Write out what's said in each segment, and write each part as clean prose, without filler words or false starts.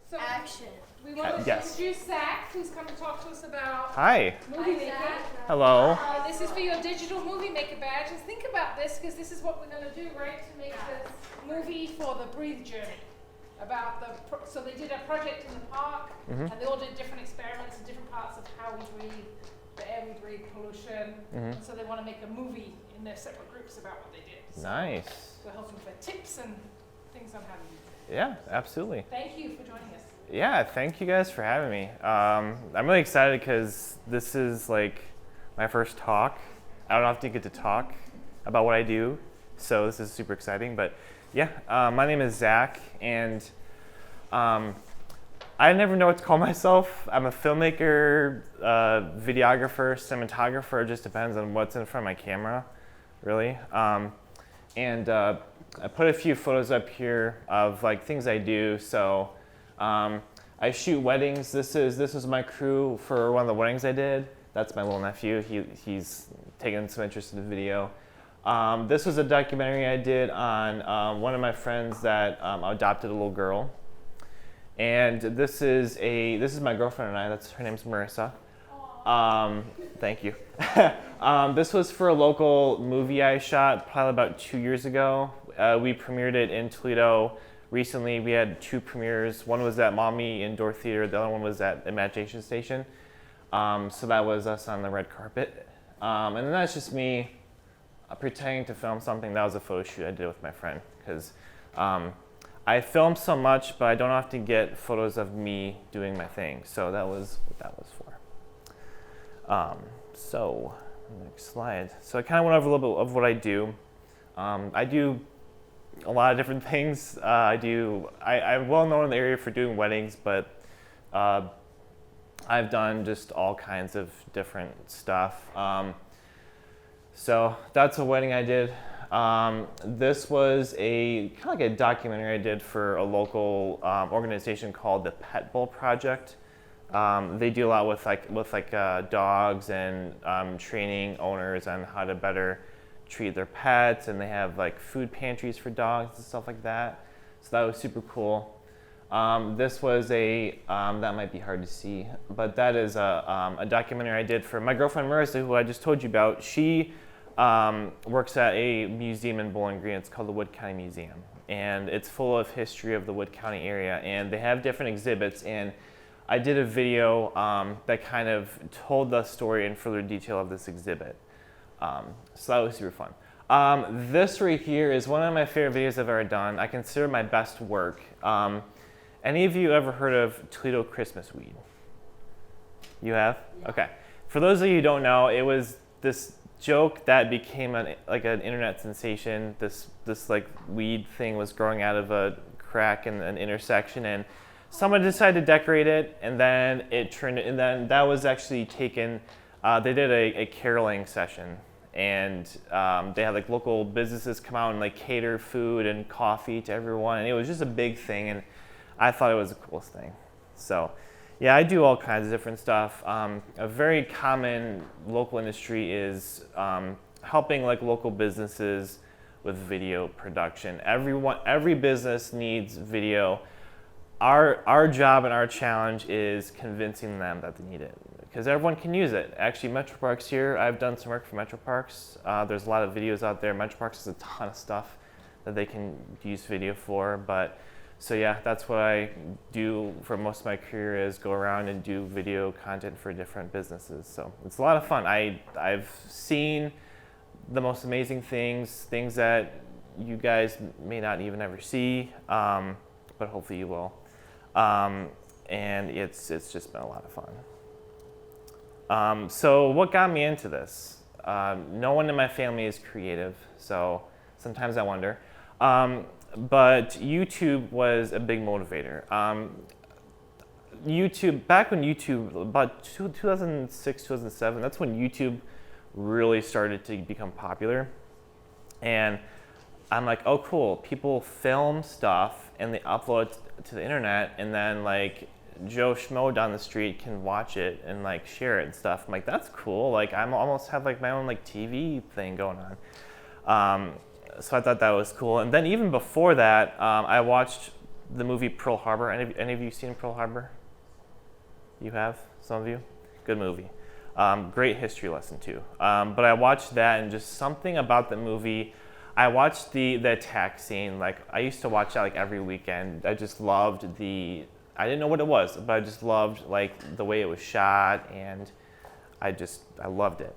So Action. we want to Yes. introduce Zach, who's come to talk to us about Hi. movie making. Hello. This is for your digital movie maker badge. And think about this, because this is what we're going to do, right? To make this movie for the Breathe Journey. About so they did a project in the park, and they all did different experiments in different parts of how we breathe, the air we breathe, pollution. And so they want to make a movie in their separate groups about what they did. So Nice. we're hoping for tips and things on how to use it. Yeah, absolutely. Thank you for joining us. Yeah, thank you guys for having me. I'm really excited because this is like my first talk. I don't often get to talk about what I do, so this is super exciting. But yeah, my name is Zach, and I never know what to call myself. I'm a filmmaker, videographer, cinematographer. It just depends on what's in front of my camera, really. I put a few photos up here of like things I do. So I shoot weddings. This is my crew for one of the weddings I did. That's my little nephew. He's taken some interest in the video. This was a documentary I did on one of my friends that adopted a little girl. And this is my girlfriend and I. Her name's Marissa. Thank you. This was for a local movie I shot probably about 2 years ago. We premiered it in Toledo recently. We had 2 premieres. One was at Mommy Indoor Theater. The other one was at Imagination Station. So that was us on the red carpet. And then that's just me pretending to film something. That was a photo shoot I did with my friend, because I film so much, but I don't often get photos of me doing my thing. So that was what that was for. So next slide. So I kind of went over a little bit of what I do. I do a lot of different things. I'm well known in the area for doing weddings, but I've done just all kinds of different stuff. So that's a wedding I did. This was kind of like a documentary I did for a local organization called the Pet Bowl Project. They do a lot with dogs and training owners on how to better treat their pets, and they have like food pantries for dogs and stuff like that. So that was super cool. This was that might be hard to see, but that is a documentary I did for my girlfriend Marissa, who I just told you about. She works at a museum in Bowling Green. It's called the Wood County Museum, and it's full of history of the Wood County area, and they have different exhibits. And I did a video that kind of told the story in further detail of this exhibit. So that was super fun. This right here is one of my favorite videos I've ever done. I consider my best work. Any of you ever heard of Toledo Christmas weed? You have? Yeah. Okay. For those of you who don't know, it was this joke that became an internet sensation. This like weed thing was growing out of a crack in an intersection, and someone decided to decorate it, and then that was actually taken. They did a caroling session, and they had like local businesses come out and like cater food and coffee to everyone, and it was just a big thing, and I thought it was the coolest thing. So yeah, I do all kinds of different stuff. A very common local industry is helping like local businesses with video production. Every business needs video. Our job and our challenge is convincing them that they need it, because everyone can use it. Actually, Metro Parks here, I've done some work for Metro Parks. There's a lot of videos out there. Metro Parks has a ton of stuff that they can use video for. But so yeah, that's what I do for most of my career, is go around and do video content for different businesses. So it's a lot of fun. I've seen the most amazing things that you guys may not even ever see, but hopefully you will. And it's just been a lot of fun. So what got me into this? No one in my family is creative, so sometimes I wonder. But YouTube was a big motivator. Back when YouTube, about 2006, 2007, that's when YouTube really started to become popular. And I'm like, oh cool, people film stuff and they upload it to the internet, and then like Joe Schmo down the street can watch it and like share it and stuff. I'm like, that's cool. Like I'm almost have like my own like TV thing going on. So I thought that was cool. And then even before that, I watched the movie Pearl Harbor. Any of you seen Pearl Harbor? You have? Some of you? Good movie. Great history lesson too. But I watched that, and just something about the movie. I watched the attack scene. Like, I used to watch that like every weekend. I just loved I didn't know what it was, but I just loved like the way it was shot, and I loved it.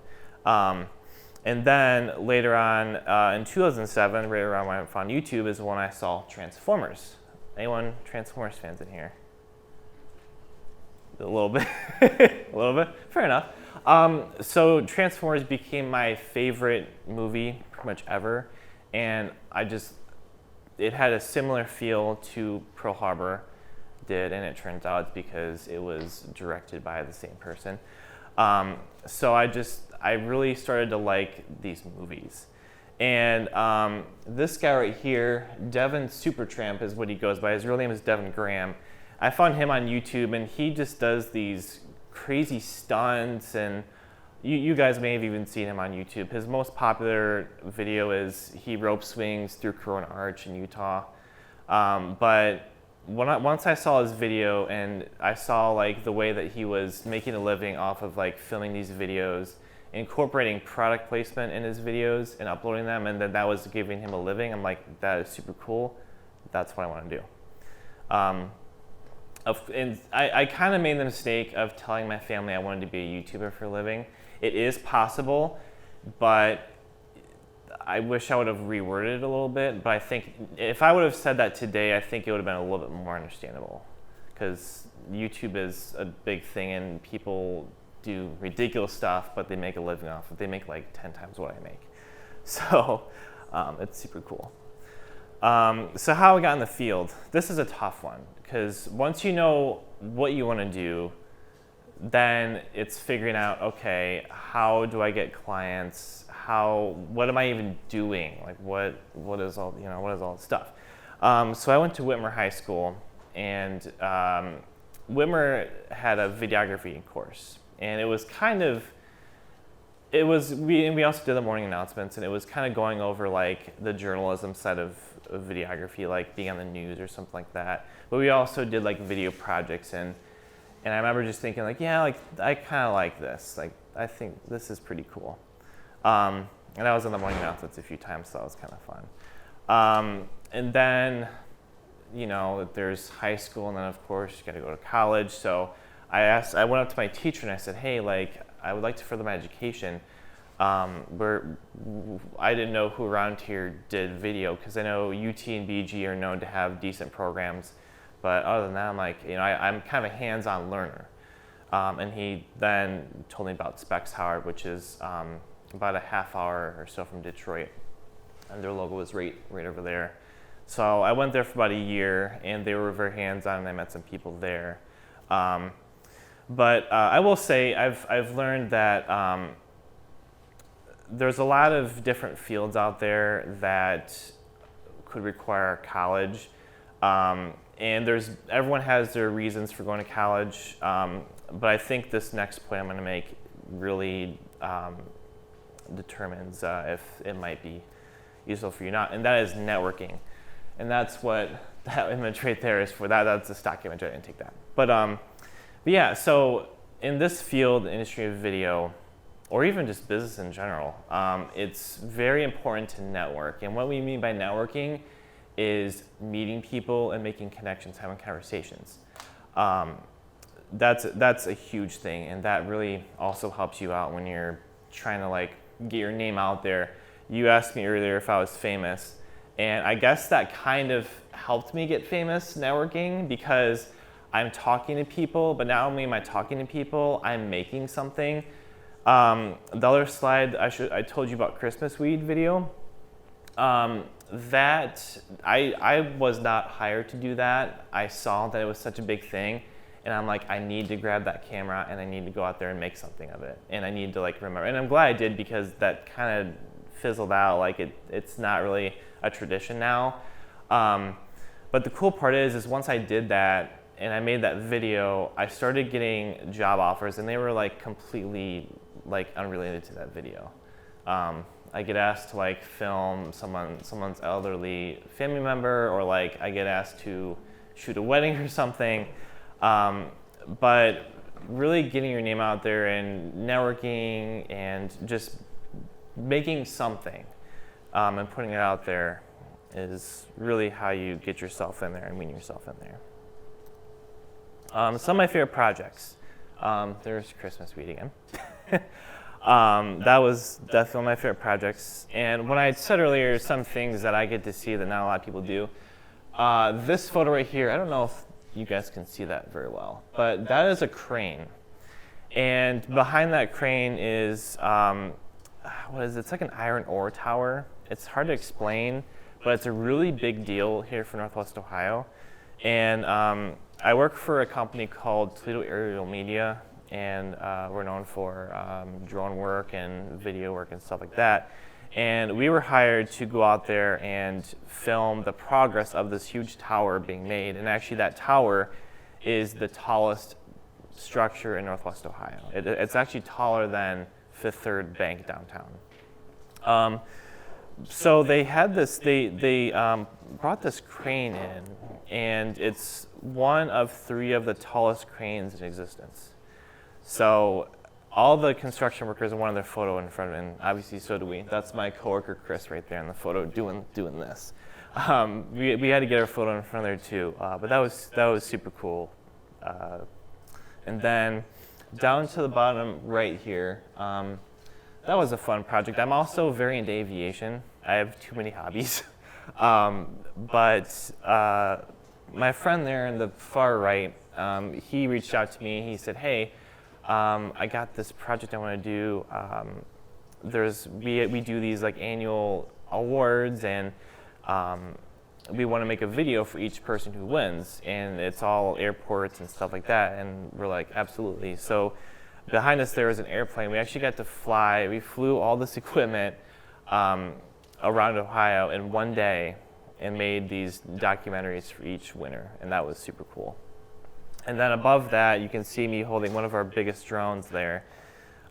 And then later on, in 2007, right around when I found YouTube, is when I saw Transformers. Anyone Transformers fans in here? A little bit, a little bit. Fair enough. So Transformers became my favorite movie pretty much ever, and it had a similar feel to Pearl Harbor did, and it turns out it's because it was directed by the same person. So I really started to like these movies. And this guy right here, Devin Supertramp is what he goes by. His real name is Devin Graham. I found him on YouTube, and he just does these crazy stunts, and you guys may have even seen him on YouTube. His most popular video is he rope swings through Corona Arch in Utah. But once I saw his video, and I saw like the way that he was making a living off of like filming these videos, incorporating product placement in his videos and uploading them, and then that was giving him a living, I'm like, that is super cool. That's what I want to do. And I kind of made the mistake of telling my family I wanted to be a YouTuber for a living. It is possible, but I wish I would have reworded it a little bit. But I think if I would have said that today, I think it would have been a little bit more understandable, because YouTube is a big thing and people do ridiculous stuff, but they make a living off it. They make like 10 times what I make. So it's super cool. So how I got in the field, this is a tough one, because once you know what you want to do, then it's figuring out, okay, how do I get clients? What am I even doing? Like what is all this stuff? So I went to Whitmer High School, and Whitmer had a videography course, and we also did the morning announcements, and it was kind of going over like the journalism side of videography, like being on the news or something like that. But we also did like video projects, and I remember just thinking like, yeah, like I kind of like this. Like I think this is pretty cool. And I was in the morning announcements a few times, so that was kind of fun. And then, there's high school, and then of course you got to go to college. So I went up to my teacher and I said, hey, like I would like to further my education. I didn't know who around here did video, because I know UT and BG are known to have decent programs, but other than that, I'm like, I'm kind of a hands-on learner. And he then told me about Specs Howard, which is about a half hour or so from Detroit, and their logo was right over there. So I went there for about a year, and they were very hands-on, and I met some people there. But I will say I've learned that there's a lot of different fields out there that could require college, and everyone has their reasons for going to college. But I think this next point I'm going to make really determines if it might be useful for you or not, and that is networking. And that's what that image right there is for. That's a stock image. I didn't take that. But yeah, so in this field, the industry of video, or even just business in general, it's very important to network. And what we mean by networking is meeting people and making connections, having conversations. That's a huge thing, and that really also helps you out when you're trying to like get your name out there. You asked me earlier if I was famous, and I guess that kind of helped me get famous, networking, because I'm talking to people, but not only am I talking to people, I'm making something. The other slide, I told you about Christmas weed video. That I was not hired to do that. I saw that it was such a big thing, and I'm like, I need to grab that camera and I need to go out there and make something of it, and I need to like remember. And I'm glad I did, because that kind of fizzled out. Like it's not really a tradition now. But the cool part is once I did that and I made that video, I started getting job offers, and they were like completely like unrelated to that video. I get asked to like film someone's elderly family member, or like I get asked to shoot a wedding or something. But really getting your name out there and networking and just making something and putting it out there is really how you get yourself in there and wean yourself in there. Some of my favorite projects. There's Christmas Weed again. That was definitely one of my favorite projects. And when I said earlier, some things that I get to see that not a lot of people do. This photo right here, I don't know if you guys can see that very well, but that is a crane. And behind that crane is, what is it? It's like an iron ore tower. It's hard to explain, but it's a really big deal here for Northwest Ohio. And I work for a company called Toledo Aerial Media, and we're known for drone work and video work and stuff like that. And we were hired to go out there and film the progress of this huge tower being made. And actually that tower is the tallest structure in Northwest Ohio. It's actually taller than Fifth Third Bank downtown. So they had this, they brought this crane in, and it's one of 3 of the tallest cranes in existence. So all the construction workers wanted their photo in front of it, and obviously so do we. That's my coworker Chris right there in the photo doing this. We had to get our photo in front of there too, but that was super cool. And then down to the bottom right here, that was a fun project. I'm also very into aviation. I have too many hobbies. But my friend there in the far right, he reached out to me. He said, hey, I got this project I want to do. We do these like annual awards, and we want to make a video for each person who wins, and it's all airports and stuff like that. And we're like, absolutely. So behind us there was an airplane. We actually got to fly. We flew all this equipment around Ohio in one day and made these documentaries for each winner, and that was super cool. And then above that, you can see me holding one of our biggest drones there.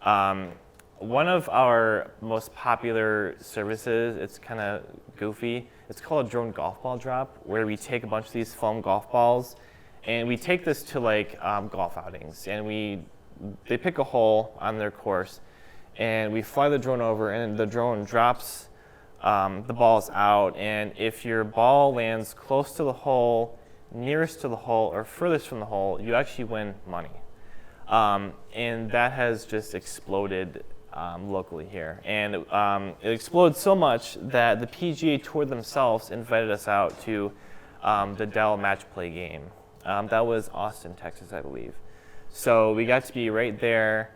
One of our most popular services, it's kind of goofy, it's called a drone golf ball drop, where we take a bunch of these foam golf balls, and we take this to like golf outings, and they pick a hole on their course, and we fly the drone over, and the drone drops the balls out, and if your ball lands close to the hole, nearest to the hole, or furthest from the hole, you actually win money. And that has just exploded locally here. And it exploded so much that the PGA Tour themselves invited us out to the Dell match play game. That was Austin, Texas, I believe. So we got to be right there,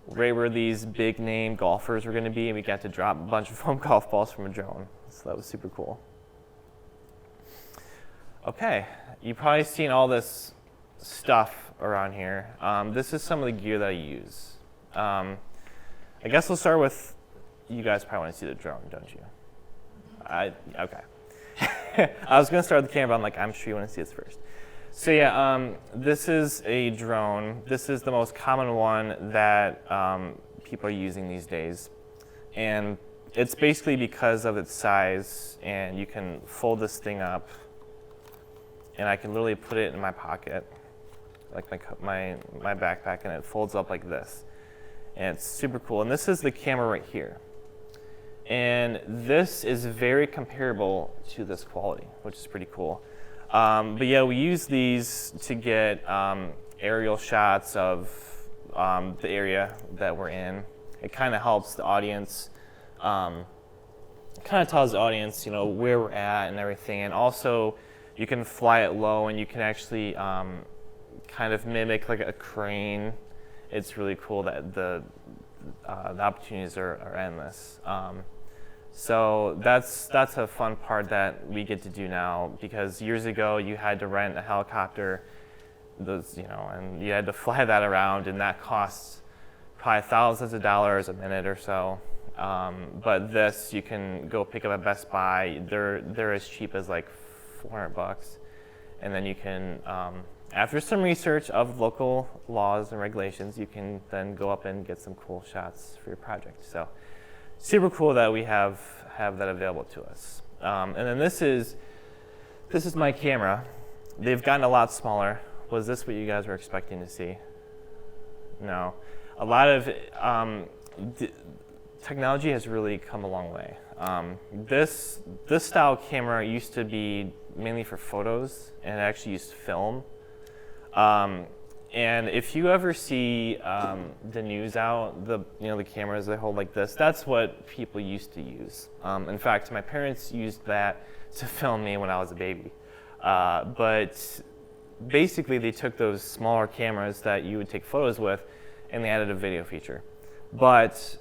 right where these big name golfers were going to be, and we got to drop a bunch of foam golf balls from a drone. So that was super cool. Okay, you've probably seen all this stuff around here. This is some of the gear that I use. I guess we'll start with, you guys probably want to see the drone, don't you? Okay. I was going to start with the camera, but I'm sure you want to see this first. So yeah, this is a drone. This is the most common one that people are using these days. And it's basically because of its size, and you can fold this thing up, and I can literally put it in my pocket, like my backpack, and it folds up like this. And it's super cool. And this is the camera right here. And this is very comparable to this quality, which is pretty cool. But yeah, we use these to get aerial shots of the area that we're in. It kind of helps the audience, kind of tells the audience, where we're at and everything. And also, you can fly it low, and you can actually kind of mimic like a crane. It's really cool that the opportunities are endless. So that's a fun part that we get to do now, because years ago you had to rent a helicopter, and you had to fly that around, and that costs probably thousands of dollars a minute or so. But this you can go pick up at Best Buy. They're as cheap as like $400, and then you can, after some research of local laws and regulations, you can then go up and get some cool shots for your project. So super cool that we have that available to us. And then this is my camera. they've gotten a lot smaller. Was this what you guys were expecting to see? No. A lot of technology has really come a long way. This style camera used to be mainly for photos, and it actually used film. And if you ever see the news out, the cameras they hold like this, that's what people used to use. In fact, my parents used that to film me when I was a baby. But basically, they took those smaller cameras that you would take photos with, and they added a video feature. But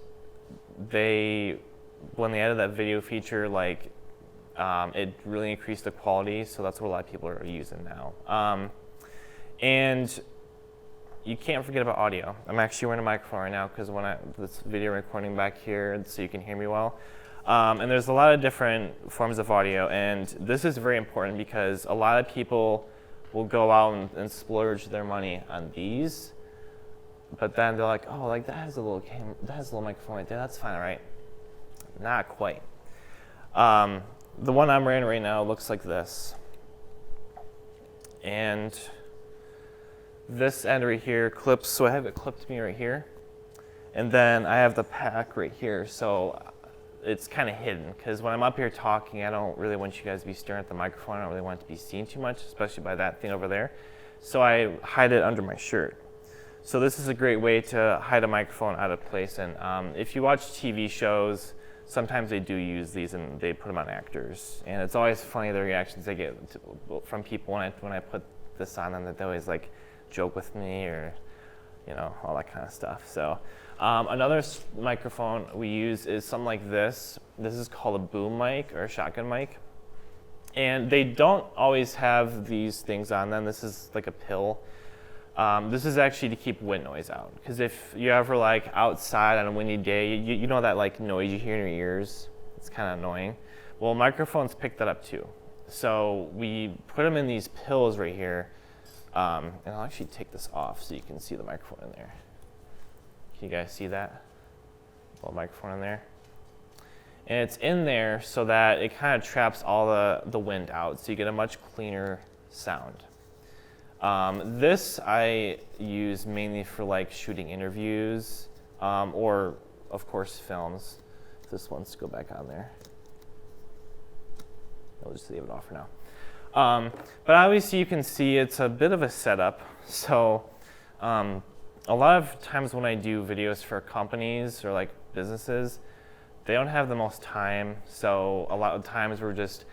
when they added that video feature, it really increased the quality. So that's what a lot of people are using now. And you can't forget about audio. I'm actually wearing a microphone right now because this video recording back here, so you can hear me well. And there's a lot of different forms of audio, and this is very important because a lot of people will go out and splurge their money on these, but then they're like, oh, that has a little camera, that has a little microphone right there. That's fine, right? Not quite. The one I'm wearing right now looks like this, and this end right here clips, so I have it clipped to me right here. And then I have the pack right here, so it's kind of hidden, because when I'm up here talking, I don't really want you guys to be staring at the microphone. I don't really want it to be seen too much, especially by that thing over there. So I hide it under my shirt. So this is a great way to hide a microphone out of place. And if you watch TV shows, sometimes they do use these and they put them on actors. And it's always funny the reactions I get from people when I put this on them, that they always joke with me or all that kind of stuff. So another microphone we use is something like this. This is called a boom mic or a shotgun mic. And they don't always have these things on them. This is like a pill. This is actually to keep wind noise out. Because if you're ever outside on a windy day, you know that noise you hear in your ears? It's kind of annoying. Well, microphones pick that up too. So we put them in these pills right here. And I'll actually take this off so you can see the microphone in there. Can you guys see that? Little microphone in there. And it's in there so that it kind of traps all the wind out, so you get a much cleaner sound. This I use mainly for shooting interviews or, of course, films. This one's go back on there. I'll just leave it off for now. But obviously you can see it's a bit of a setup. So a lot of times when I do videos for companies or businesses, they don't have the most time. So a lot of times we're just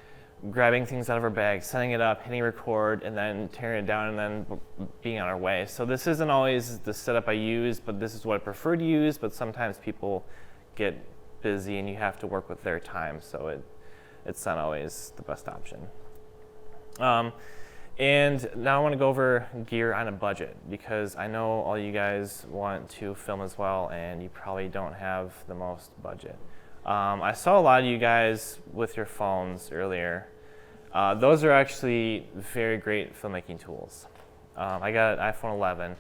grabbing things out of our bag, setting it up, hitting record, and then tearing it down and then being on our way. So this isn't always the setup I use, but this is what I prefer to use. But sometimes people get busy and you have to work with their time. So it's not always the best option. And now I want to go over gear on a budget, because I know all you guys want to film as well, and you probably don't have the most budget. I saw a lot of you guys with your phones earlier. Those are actually very great filmmaking tools. I got an iPhone 11,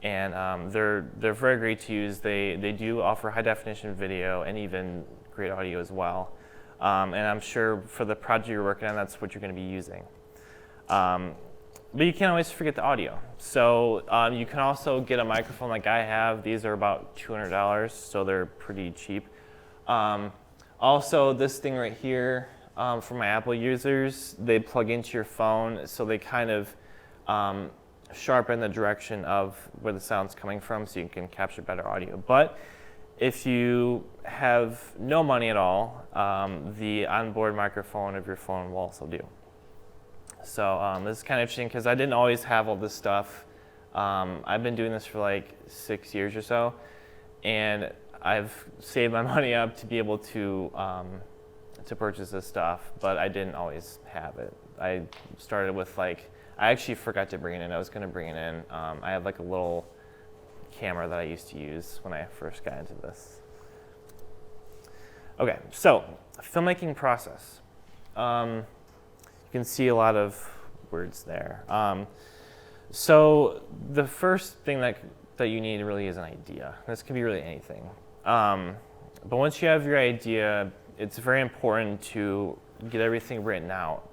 and they're very great to use. They do offer high definition video and even great audio as well. And I'm sure for the project you're working on, that's what you're going to be using. But you can't always forget the audio. So you can also get a microphone like I have. These are about $200, so they're pretty cheap. Also, this thing right here, for my Apple users, they plug into your phone, so they kind of sharpen the direction of where the sound's coming from, so you can capture better audio. But if you have no money at all, the onboard microphone of your phone will also do. So this is kind of interesting because I didn't always have all this stuff. I've been doing this for 6 years or so, and I've saved my money up to be able to purchase this stuff, but I didn't always have it. I started with I actually forgot to bring it in. I was going to bring it in. I have a little camera that I used to use when I first got into this. Okay, so filmmaking process. You can see a lot of words there. So the first thing that you need really is an idea. This can be really anything. But once you have your idea, it's very important to get everything written out.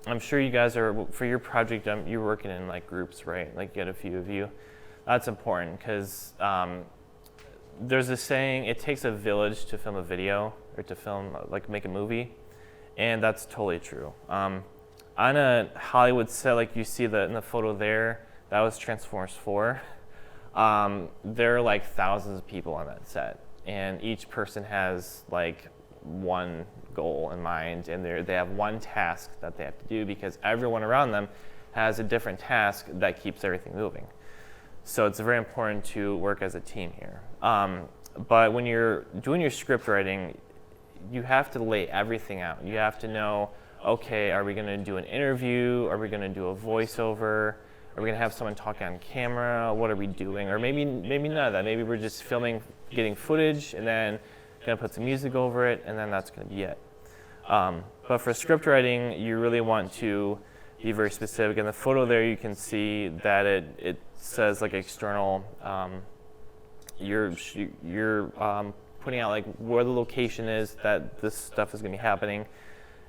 I'm sure you guys are, for your project, you're working in like groups, right? Like you get a few of you. That's important because there's a saying, it takes a village to film a video or to film, like make a movie. And that's totally true. On a Hollywood set, like you see in the photo there, that was Transformers 4. There are like thousands of people on that set. And each person has like one goal in mind, and they have one task that they have to do because everyone around them has a different task that keeps everything moving. So it's very important to work as a team here. But when you're doing your script writing, you have to lay everything out. You have to know, okay, are we going to do an interview? Are we going to do a voiceover? Are we going to have someone talk on camera? What are we doing? Or maybe none of that. Maybe we're just filming, getting footage, and then going to put some music over it, and then that's going to be it. But for script writing, you really want to be very specific. In the photo there, you can see that it says like external. You're putting out like where the location is that this stuff is going to be happening,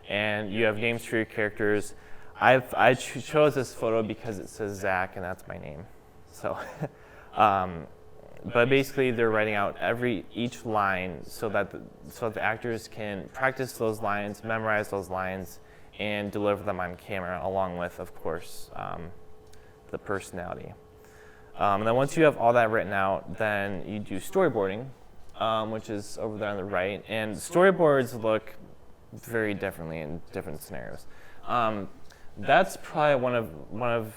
and you have names for your characters. I chose this photo because it says Zach, and that's my name. So, but basically they're writing out each line so that the actors can practice those lines, memorize those lines, and deliver them on camera, along with, of course, the personality. And then once you have all that written out, then you do storyboarding, which is over there on the right. And storyboards look very differently in different scenarios. That's probably one of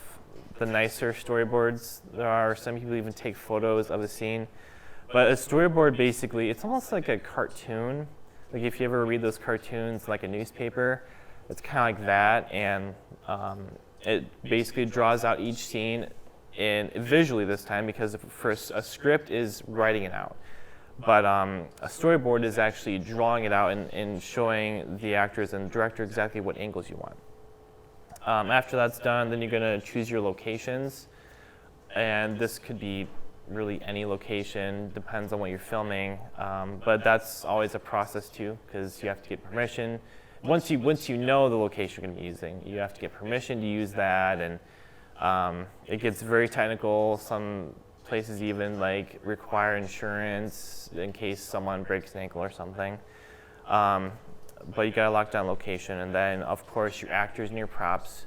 the nicer storyboards there are. Some people even take photos of the scene. But a storyboard, basically, it's almost like a cartoon. Like if you ever read those cartoons, like a newspaper, it's kind of like that. And it basically draws out each scene visually this time, because a script is writing it out. But a storyboard is actually drawing it out and showing the actors and the director exactly what angles you want. After that's done, then you're going to choose your locations. And this could be really any location, depends on what you're filming. But that's always a process too, because you have to get permission. Once you know the location you're going to be using, you have to get permission to use that. And it gets very technical. Some places even like require insurance in case someone breaks an ankle or something. But you gotta lock down location, and then of course your actors and your props.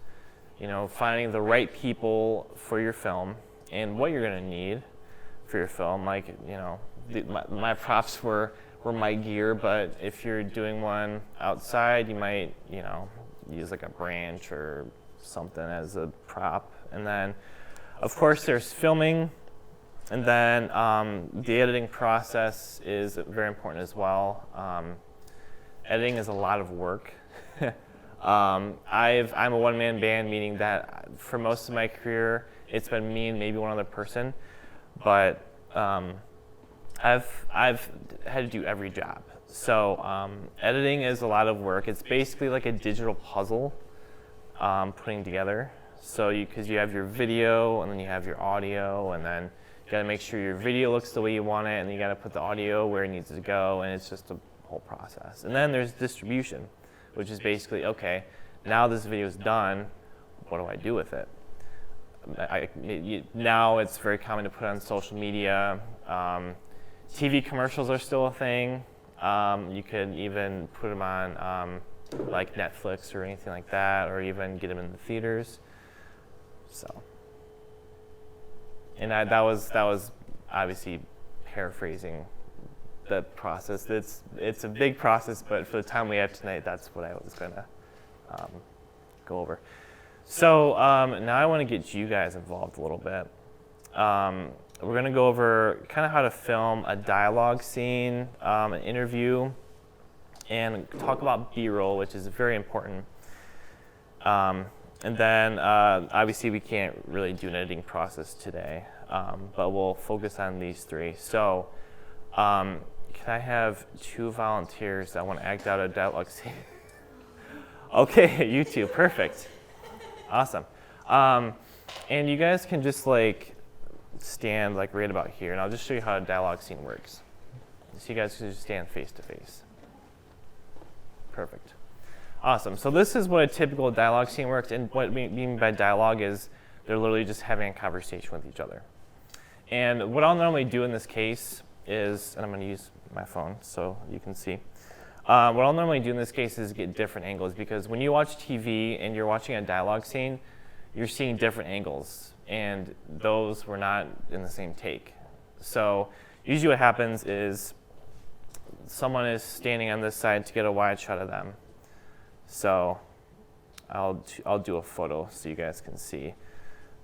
You know, finding the right people for your film and what you're gonna need for your film. Like, you know, my props were my gear, but if you're doing one outside, you might, you know, use like a branch or something as a prop. And then, of course, there's filming. And then the editing process is very important as well. Editing is a lot of work. I'm a one-man band, meaning that for most of my career, it's been me and maybe one other person. But I've had to do every job. So editing is a lot of work. It's basically like a digital puzzle putting together. So because you have your video, and then you have your audio, and then you got to make sure your video looks the way you want it, and then you got to put the audio where it needs to go, and it's just a whole process. And then there's distribution, which is basically, okay, now this video is done, what do I do with it? Now it's very common to put on social media. TV commercials are still a thing. You could even put them on like Netflix or anything like that, or even get them in the theaters. So. And that was obviously paraphrasing the process. It's a big process, but for the time we have tonight, that's what I was going to go over. So now I want to get you guys involved a little bit. We're going to go over kind of how to film a dialogue scene, an interview, and talk about B-roll, which is very important. And then, obviously, we can't really do an editing process today, but we'll focus on these three. So, can I have 2 volunteers that want to act out a dialogue scene? Okay, you two, perfect. Awesome. And you guys can just like stand like right about here, and I'll just show you how a dialogue scene works. So you guys can just stand face to face. Perfect. Awesome. So this is what a typical dialogue scene works, and what we mean by dialogue is they're literally just having a conversation with each other. And what I'll normally do in this case is, and I'm going to use my phone so you can see. What I'll normally do in this case is get different angles, because when you watch TV and you're watching a dialogue scene, you're seeing different angles, and those were not in the same take. So usually what happens is someone is standing on this side to get a wide shot of them. So I'll do a photo so you guys can see.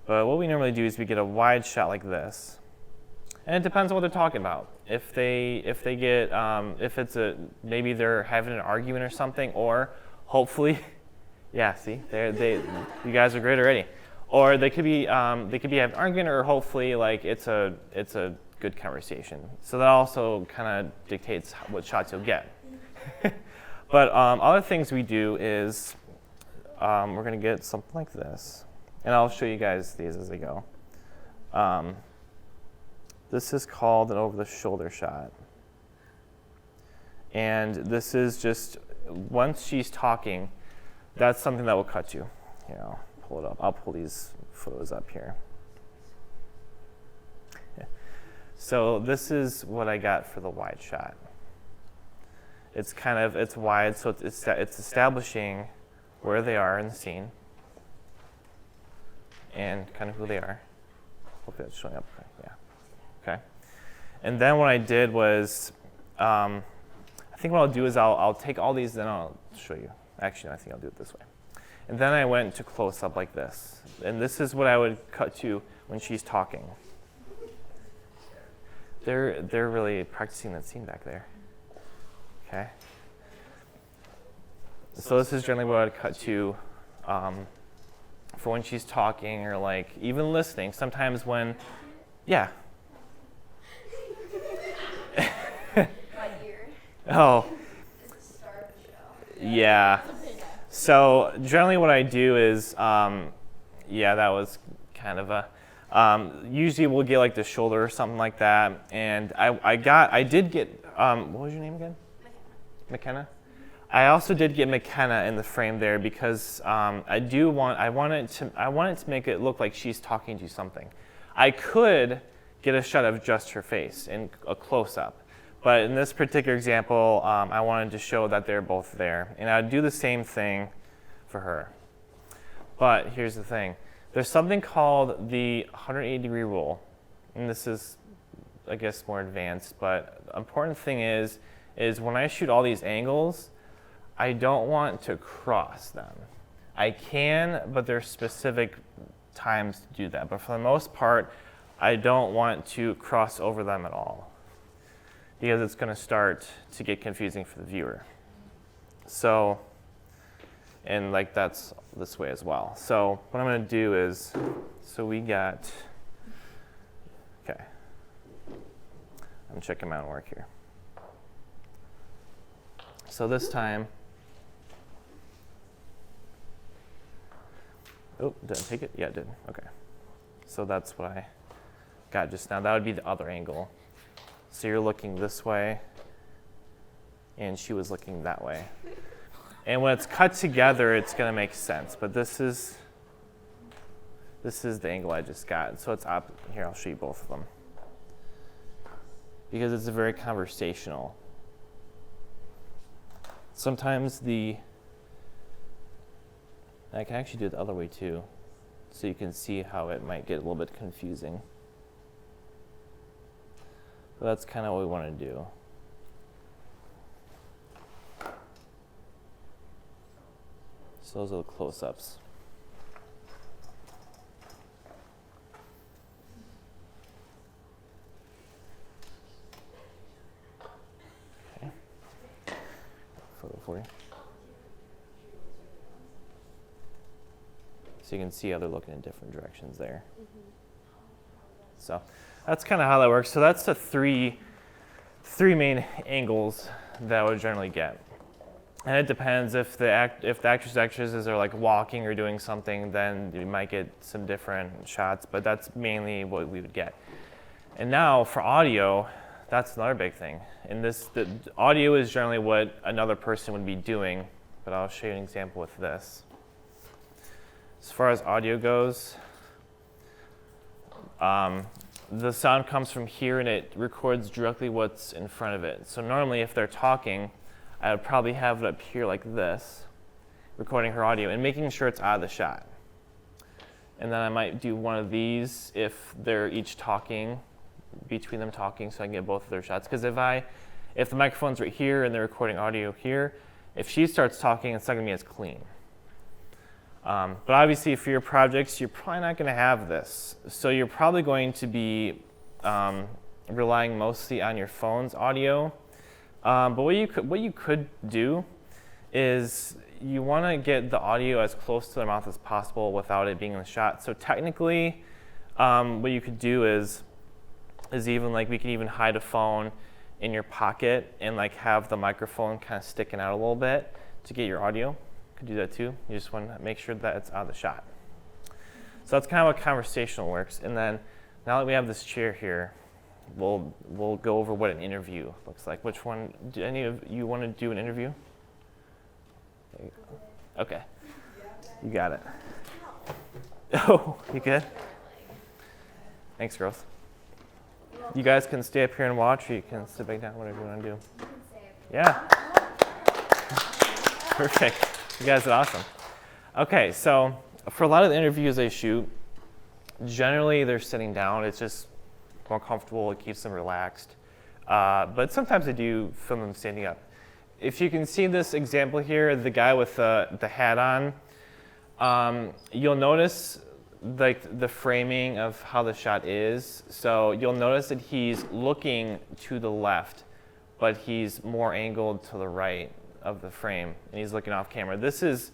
But what we normally do is we get a wide shot like this. And it depends on what they're talking about. If maybe they're having an argument or something, or hopefully, yeah, see, you guys are great already. Or they could be having an argument, or hopefully like it's a good conversation. So that also kind of dictates what shots you'll get. But other things we do is we're gonna get something like this, and I'll show you guys these as they go. This is called an over-the-shoulder shot. And this is just, once she's talking, that's something that will cut to. Here, I'll pull it up. I'll pull these photos up here. Yeah. So this is what I got for the wide shot. It's wide, so it's establishing where they are in the scene and kind of who they are. Hopefully that's showing up. Yeah. Okay. And then what I did was, I think what I'll do is I'll take all these, then I'll show you. Actually, no, I think I'll do it this way. And then I went to close up like this. And this is what I would cut to when she's talking. They're really practicing that scene back there. Okay. So this is generally what I'd cut to for when she's talking, or like even listening. Sometimes when, yeah. My ear. Oh. It's the star of the show. Yeah. So generally what I do is, yeah, that was kind of a, usually we'll get like the shoulder or something like that. And I did get, what was your name again? McKenna. I also did get McKenna in the frame there because I wanted to make it look like she's talking to something. I could get a shot of just her face in a close-up, but in this particular example, I wanted to show that they're both there, and I'd do the same thing for her. But here's the thing: there's something called the 180-degree rule, and this is, I guess, more advanced. But the important thing is when I shoot all these angles, I don't want to cross them. I can, but there's specific times to do that. But for the most part, I don't want to cross over them at all, because it's going to start to get confusing for the viewer. So, and like that's this way as well. So what I'm going to do is, so we got, okay, I'm checking my own work here. So this time, oh, did I take it? Yeah, it did. Okay. So that's what I got just now. That would be the other angle. So you're looking this way, and she was looking that way. And when it's cut together, it's going to make sense. But this is the angle I just got. So it's up. Here, I'll show you both of them, because it's a very conversational. Sometimes I can actually do it the other way too, so you can see how it might get a little bit confusing. But that's kind of what we want to do. So those are the close-ups. Okay. Photo for you. So you can see how they're looking in different directions there. Mm-hmm. So that's kind of how that works. So that's the three main angles that I would generally get. And it depends if the actresses are like walking or doing something, then you might get some different shots, but that's mainly what we would get. And now for audio, that's another big thing. And the audio is generally what another person would be doing but I'll show you an example with this. As far as audio goes, the sound comes from here and it records directly what's in front of it. So normally if they're talking, I would probably have it up here like this, recording her audio and making sure it's out of the shot. And then I might do one of these if they're each talking, between them talking, so I can get both of their shots. Because if the microphone's right here and they're recording audio here, if she starts talking, it's not going to be as clean. But obviously for your projects, you're probably not going to have this. So you're probably going to be relying mostly on your phone's audio. But what you could do is you want to get the audio as close to their mouth as possible without it being in the shot. So technically, what you could do is even like we can even hide a phone in your pocket and like have the microphone kind of sticking out a little bit to get your audio. You could do that too. You just want to make sure that it's out of the shot. So that's kind of how conversational works. And then now that we have this chair here, we'll go over what an interview looks like. Which one, do any of you want to do an interview? Okay, you got it. Oh, you good? Thanks, girls. You guys can stay up here and watch, or you can sit back down, whatever you want to do. Yeah. Perfect. You guys are awesome. Okay, so for a lot of the interviews I shoot, generally they're sitting down. It's just more comfortable. It keeps them relaxed. But sometimes I do film them standing up. If you can see this example here, the guy with the hat on, you'll notice like the framing of how the shot is. So you'll notice that he's looking to the left, but he's more angled to the right of the frame, and he's looking off camera. This is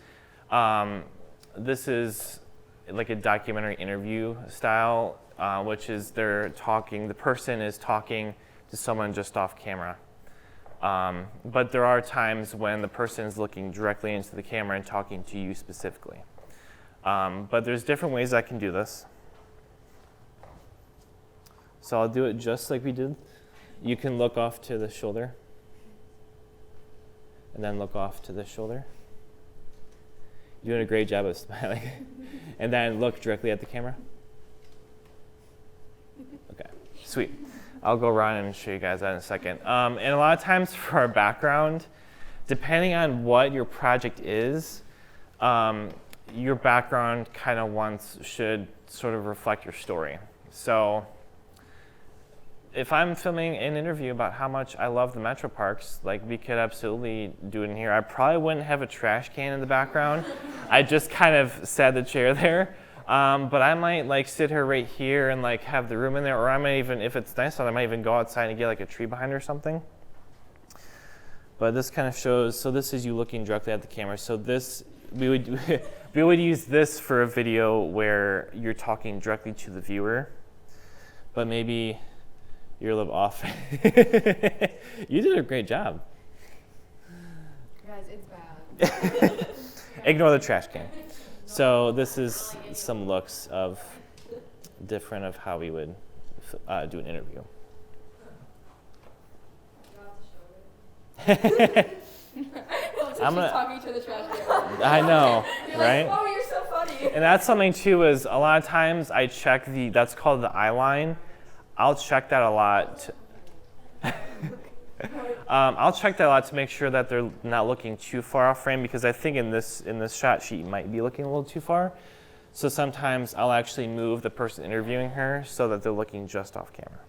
like a documentary interview style, which is the person is talking to someone just off camera. But there are times when the person is looking directly into the camera and talking to you specifically. But there's different ways I can do this. So I'll do it just like we did. You can look off to the shoulder, and then look off to the shoulder. You're doing a great job of smiling. And then look directly at the camera. Okay, sweet. I'll go around and show you guys that in a second. And a lot of times for our background, depending on what your project is, your background kind of should sort of reflect your story. So if I'm filming an interview about how much I love the metro parks, like we could absolutely do it in here. I probably wouldn't have a trash can in the background. I just kind of set the chair there. But I might like sit her right here and like have the room in there, or I might even, if it's nice out, I might even go outside and get like a tree behind her or something. But this kind of shows, so this is you looking directly at the camera. So this, we would use this for a video where you're talking directly to the viewer, but maybe you're a little off. You did a great job. Guys, it's bad. Ignore the trash can. So this is some looks of different of how we would do an interview. I'm talking to the trash can. I know, You're right? Like, oh, you're so funny. And that's something too, is a lot of times I check that's called the eye line. I'll check that a lot. I'll check that a lot to make sure that they're not looking too far off frame, because I think in this shot she might be looking a little too far. So sometimes I'll actually move the person interviewing her so that they're looking just off camera.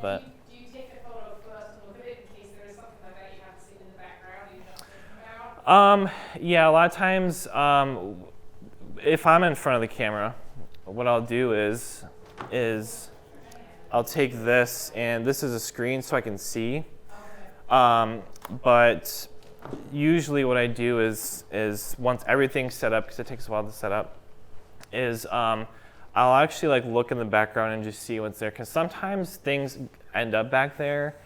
But do you take a photo first and look at it in case there is something like that you haven't seen in the background you don't think about? Yeah, a lot of times if I'm in front of the camera, what I'll do is I'll take this, and this is a screen so I can see. But usually what I do is once everything's set up, because it takes a while to set up, is I'll actually like look in the background and just see what's there. Because sometimes things end up back there,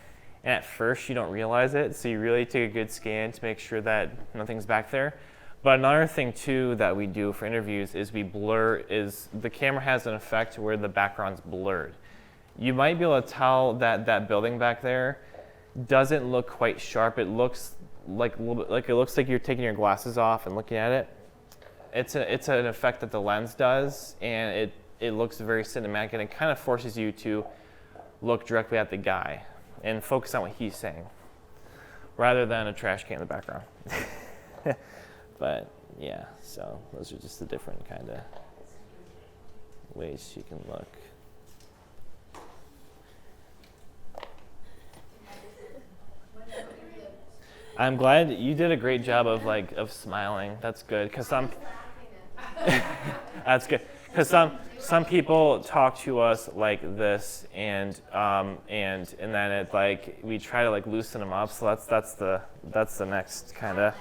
and at first you don't realize it. So you really take a good scan to make sure that nothing's back there. But another thing too that we do for interviews is the camera has an effect where the background's blurred. You might be able to tell that that building back there doesn't look quite sharp. It looks like a little bit, like it looks like you're taking your glasses off and looking at it. It's an effect that the lens does, and it looks very cinematic, and it kind of forces you to look directly at the guy and focus on what he's saying, rather than a trash can in the background. But yeah, so those are just the different kind of ways you can look. I'm glad you did a great job of smiling. That's good, because that's good, because some people talk to us like this, and then it like we try to like loosen them up. So that's the next kind of.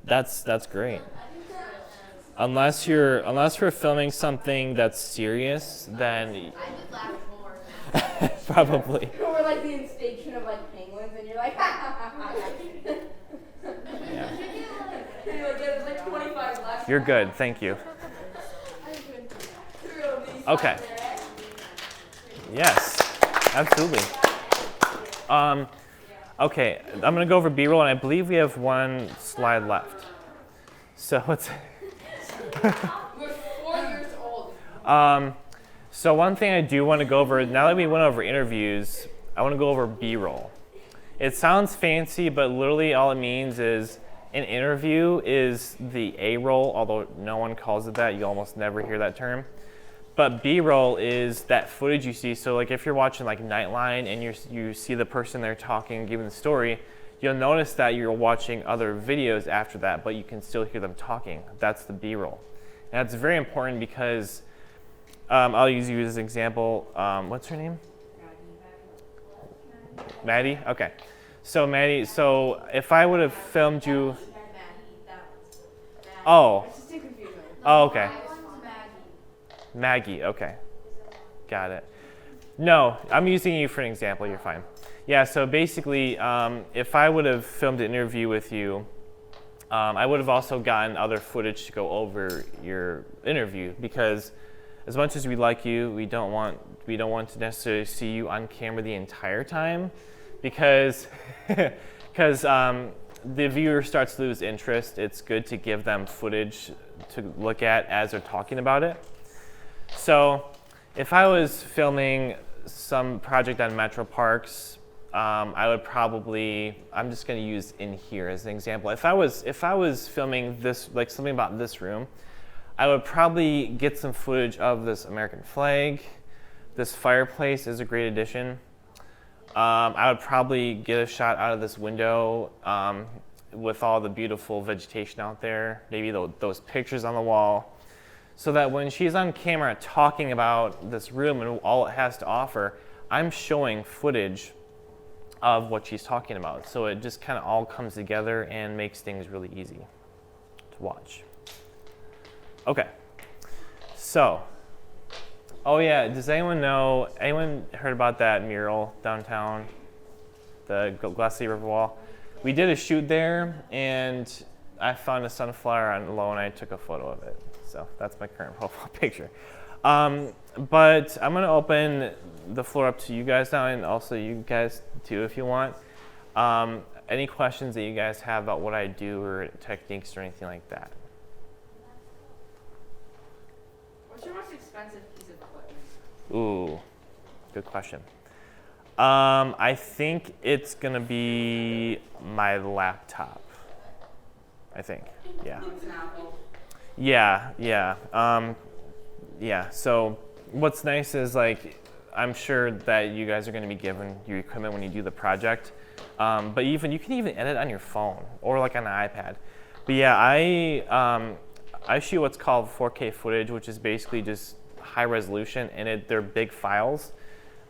That's great. Unless we're filming something that's serious, then I would laugh more. probably. Or like the instation of like penguins, and you're like, ha ha ha ha. Yeah. You're like, there's like 25 left. You're good. Thank you. Okay. Yes, absolutely. Okay, I'm gonna go over B-roll, and I believe we have one slide left. So let's. We're 4 years old. So one thing I do want to go over, now that we went over interviews, I want to go over B-roll. It sounds fancy, but literally all it means is an interview is the A-roll, although no one calls it that. You almost never hear that term. But B-roll is that footage you see. So like if you're watching like Nightline and you see the person there talking, giving the story, you'll notice that you're watching other videos after that, but you can still hear them talking. That's the B-roll. And that's very important because I'll use you as an example. What's her name? Maddie? Okay. So Maddie, so if I would have filmed you. Oh. Oh, okay. Maggie, okay. Got it. No, I'm using you for an example, you're fine. Yeah, so basically, if I would have filmed an interview with you, I would have also gotten other footage to go over your interview, because as much as we like you, we don't want to necessarily see you on camera the entire time, because the viewer starts to lose interest. It's good to give them footage to look at as they're talking about it. So if I was filming some project on Metro Parks, I would probably, I'm just going to use in here as an example. If I was filming this, like something about this room, I would probably get some footage of this American flag. This fireplace is a great addition. I would probably get a shot out of this window with all the beautiful vegetation out there, maybe those pictures on the wall, so that when she's on camera talking about this room and all it has to offer, I'm showing footage of what she's talking about. So it just kind of all comes together and makes things really easy to watch. Okay, so, oh yeah, does anyone heard about that mural downtown, the Glassy River Wall? We did a shoot there, and I found a sunflower on low, and I took a photo of it. So that's my current profile picture. But I'm gonna open the floor up to you guys now, and also you guys too if you want. Any questions that you guys have about what I do or techniques or anything like that? What's your most expensive piece of equipment? Ooh, good question. I think it's gonna be my laptop. I think, yeah. Yeah. So what's nice is like I'm sure that you guys are going to be given your equipment when you do the project, but you can even edit on your phone or like on an iPad. But yeah, I shoot what's called 4K footage, which is basically just high resolution, and they're big files.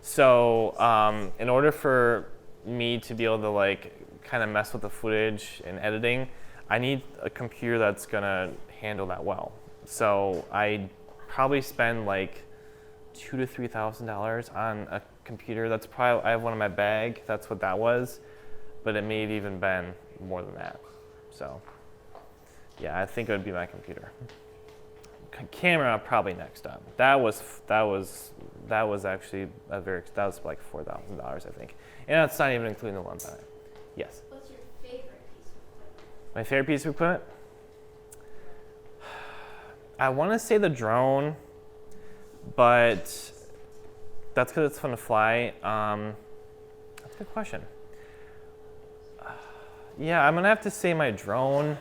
So in order for me to be able to like kind of mess with the footage and editing, I need a computer that's gonna handle that well. So I probably spend like $2,000 to $3,000 on a computer. That's probably, I have one in my bag. That's what that was, but it may have even been more than that. So yeah, I think it would be my computer. Camera probably next up. That was actually that was like $4,000, I think, and that's not even including the lens on it. Yes. What's your favorite My favorite piece of equipment? I want to say the drone, but that's because it's fun to fly. That's a good question. Yeah, I'm gonna have to say my drone.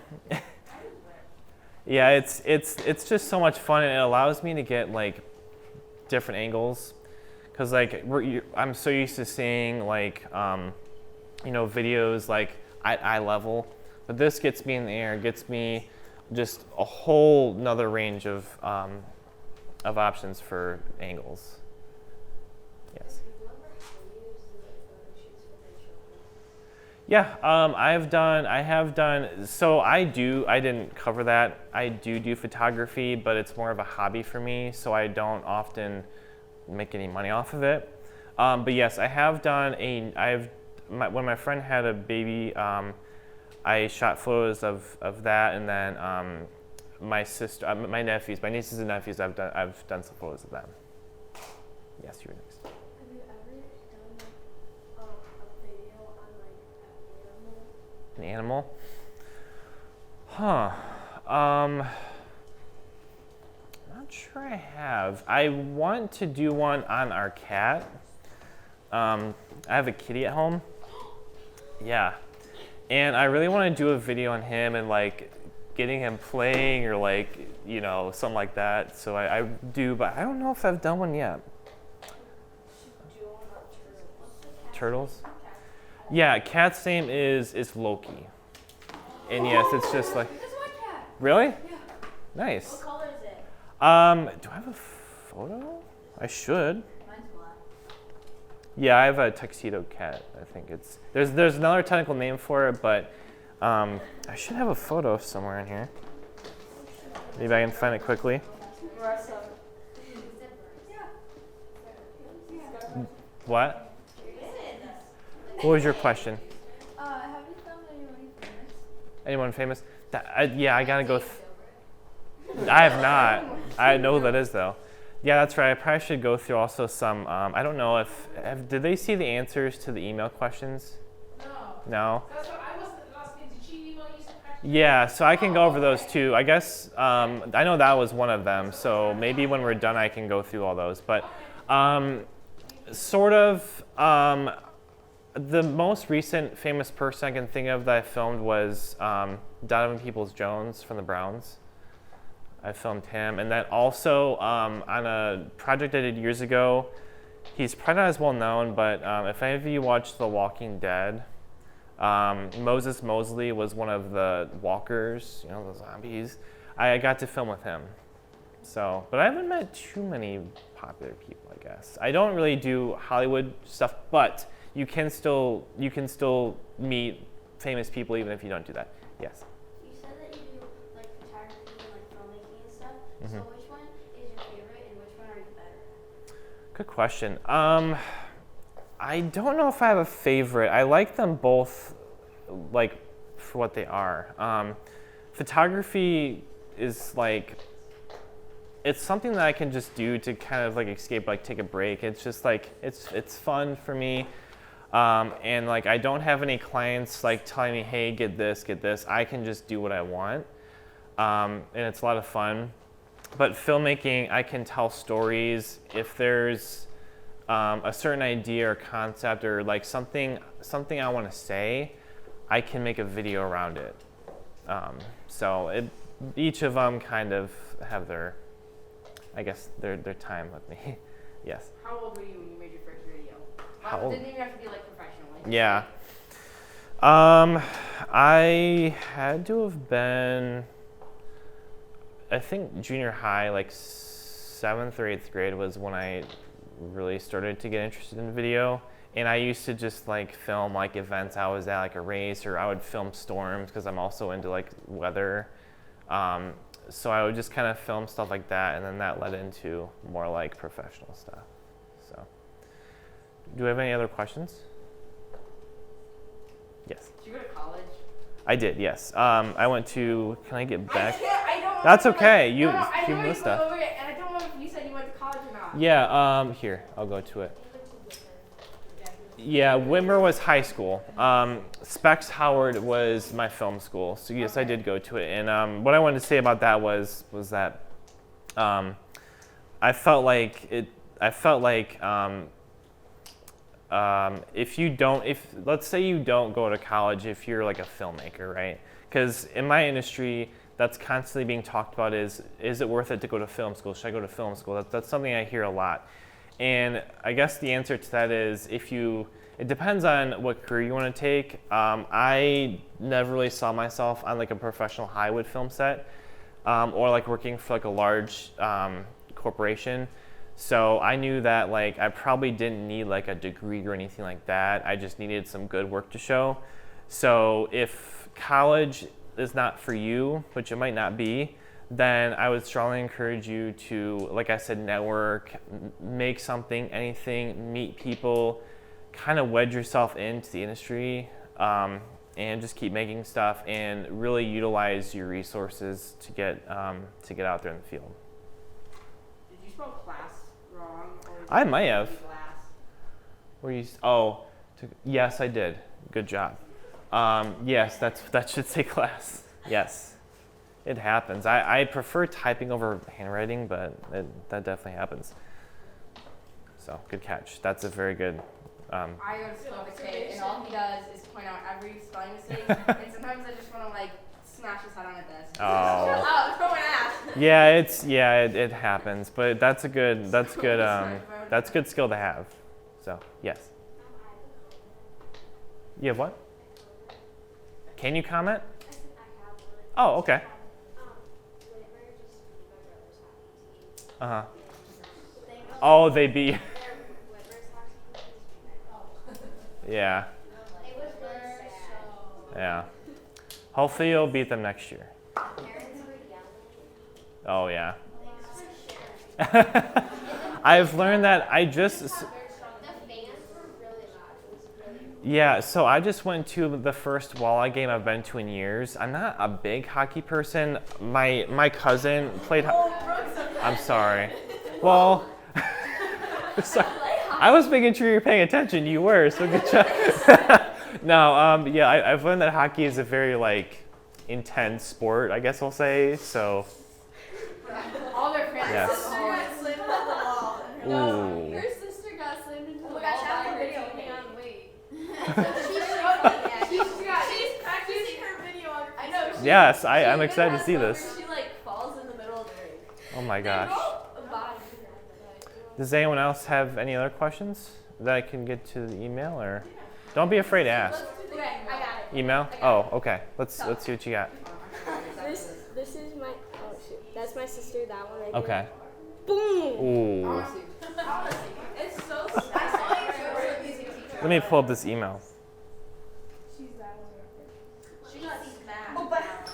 Yeah, it's just so much fun, and it allows me to get like different angles, because like I'm so used to seeing like videos like at eye level, but this gets me in the air, gets me just a whole nother range of options for angles. Yes. Yeah, I have done, so I didn't cover that. I do photography, but it's more of a hobby for me, so I don't often make any money off of it. But yes, I have done when my friend had a baby, I shot photos of that, and then my sister, my nephews, my nieces and nephews, I've done some photos of them. Yes, you were next. Have you ever done a video on like an animal? An animal? Huh. Not sure I have. I want to do one on our cat. I have a kitty at home. Yeah. And I really want to do a video on him and like getting him playing or like, something like that. So I do, but I don't know if I've done one yet. Turtles? Yeah, cat's name is Loki. And yes, it's just like. This is my cat. Really? Yeah. Nice. What color is it? Do I have a photo? I should. Mine's black. Yeah, I have a tuxedo cat. I think there's another technical name for it, but I should have a photo somewhere in here. Maybe I can find it quickly. What? What was your question? Have you found anyone famous? Anyone famous? Yeah, I gotta go. I have not. I know who that is though. Yeah, that's right. I probably should go through also some. I don't know did they see the answers to the email questions? No. No. That's what I was asking. Did she email you some questions? Yeah, so I can go over those too. I guess I know that was one of them. So maybe when we're done, I can go through all those. But sort of. The most recent famous person I can think of that I filmed was Donovan Peoples-Jones from the Browns. I filmed him. And then also on a project I did years ago, he's probably not as well known, but if any of you watched The Walking Dead, Moses Mosley was one of the walkers, the zombies. I got to film with him. So, but I haven't met too many popular people, I guess. I don't really do Hollywood stuff, but you can still meet famous people even if you don't do that. Yes. You said that you do like photography and like filmmaking and stuff. Mm-hmm. So which one is your favorite and which one are you better at? Good question. I don't know if I have a favorite. I like them both, like for what they are. Photography is like, it's something that I can just do to kind of like escape, like take a break. It's just like it's fun for me. And like I don't have any clients like telling me, hey, get this. I can just do what I want, and it's a lot of fun. But filmmaking, I can tell stories. If there's a certain idea or concept or like something I want to say, I can make a video around it. So each of them kind of have their time with me. Yes. How old were you when you made your first video? How old? Didn't even have to be like professionally. Yeah. I had to have been, I think junior high, like 7th or 8th grade was when I really started to get interested in video. And I used to just like film like events I was at, like a race, or I would film storms because I'm also into like weather. So I would just kind of film stuff like that, and then that led into more like professional stuff. So, do we have any other questions? Yes. Did you go to college? I did, yes. I went to, can I get back? I don't That's remember, okay. like, You I know missed you stuff. went over it, and I don't know if you said you went to college or not. Yeah, here, I'll go to it. Yeah, Whitmer was high school. Specs Howard was my film school. So yes, I did go to it. And what I wanted to say about that was that I felt like if let's say you don't go to college if you're like a filmmaker, right? Because in my industry, that's constantly being talked about is it worth it to go to film school? Should I go to film school? That's something I hear a lot. And I guess the answer to that is it depends on what career you want to take. I never really saw myself on like a professional Hollywood film set or like working for like a large corporation. So I knew that like I probably didn't need like a degree or anything like that. I just needed some good work to show. So if college is not for you, which it might not be, then I would strongly encourage you to, like I said, network, make something, anything, meet people, kind of wedge yourself into the industry, and just keep making stuff and really utilize your resources to get out there in the field. Did you spell class wrong? Or I might have. Class? Yes, I did. Good job. Yes, that should say class. Yes. It happens. I prefer typing over handwriting, but that definitely happens. So, good catch. That's a very good. I go to school with a kid, and all he does is point out every spelling mistake, and sometimes I just want to like smash his head on a desk. Oh. Throw an ass. Yeah, it happens, but that's good skill to have. So, yes. You have what? Can you comment? Oh, okay. Uh-huh. Oh, they beat. Yeah. Yeah. Hopefully you'll beat them next year. Oh, yeah. I've learned that Yeah, so I just went to the first walleye game I've been to in years. I'm not a big hockey person. My cousin played I'm sorry. Well, sorry. I was making sure you're paying attention. You were, so good job. No, I've learned that hockey is a very like intense sport, I guess I'll say. So. All their friends. Yes. got slammed into the wall. Ooh. Your sister got slammed into the wall. gosh, I have by a her video. teammate. Hang on, wait. She's practicing her videography. I know. Yes, I'm excited to see this. She like falls in the middle of the ring. Oh my gosh. Bye. Does anyone else have any other questions that I can get to the email, or don't be afraid to ask. Okay, I got it. Email? Oh, okay. Let's see what you got. This is my that's my sister. That one. I did. Okay. Boom. Ooh. It's so sad. Let me pull up this email. She got smacked. Oh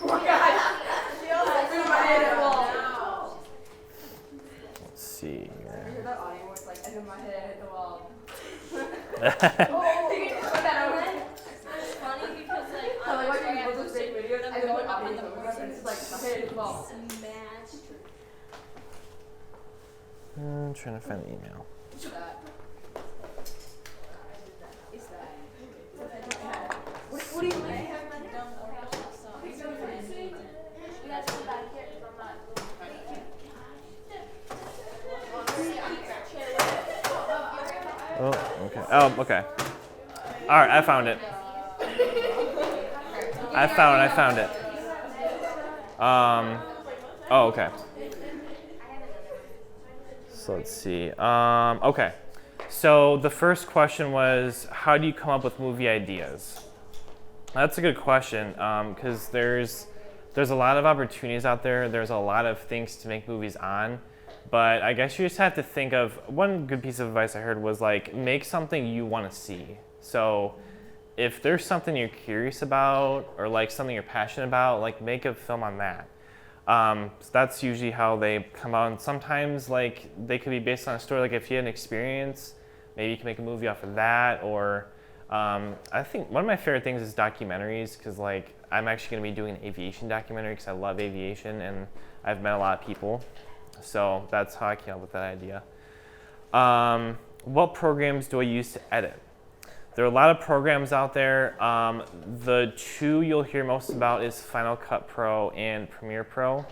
my god. She also threw my head at the wall. Let's see I here. heard that audio where it's like, I hit my head, I hit the wall. Oh, You can put that over. it's funny because like I on like my when track, you post those fake videos, I'm and then going put up in audio the over it, and it's like, my head hit the wall. smashed. I'm trying to find the email. It's that. It's that. What do you mean? Oh, okay. Oh, okay. All right, I found it. I found it. Oh, okay. So let's see. Okay. So the first question was, how do you come up with movie ideas? That's a good question, because there's a lot of opportunities out there. There's a lot of things to make movies on. But I guess you just have to think of, one good piece of advice I heard was like, make something you want to see. So if there's something you're curious about or like something you're passionate about, like make a film on that. So that's usually how they come out. And sometimes like they could be based on a story. Like if you had an experience, maybe you can make a movie off of that. Or I think one of my favorite things is documentaries, because like I'm actually going to be doing an aviation documentary because I love aviation and I've met a lot of people. So that's how I came up with that idea. What programs do I use to edit? There are a lot of programs out there. The two you'll hear most about is Final Cut Pro and Premiere Pro.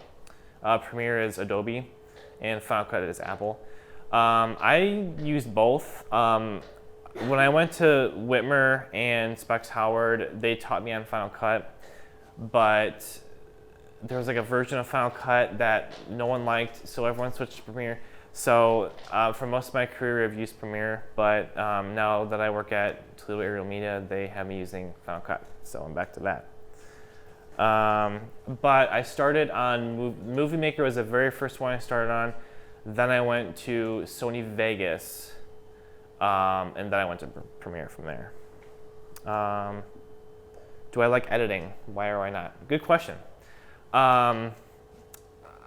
Premiere is Adobe, and Final Cut is Apple. I use both. When I went to Whitmer and Specs Howard, they taught me on Final Cut, but there was like a version of Final Cut that no one liked, so everyone switched to Premiere. So for most of my career, I've used Premiere, but now that I work at Toledo Aerial Media, they have me using Final Cut, so I'm back to that. But I started on Movie Maker was the very first one I started on. Then I went to Sony Vegas, and then I went to Premiere from there. Do I like editing? Why or why not? Good question.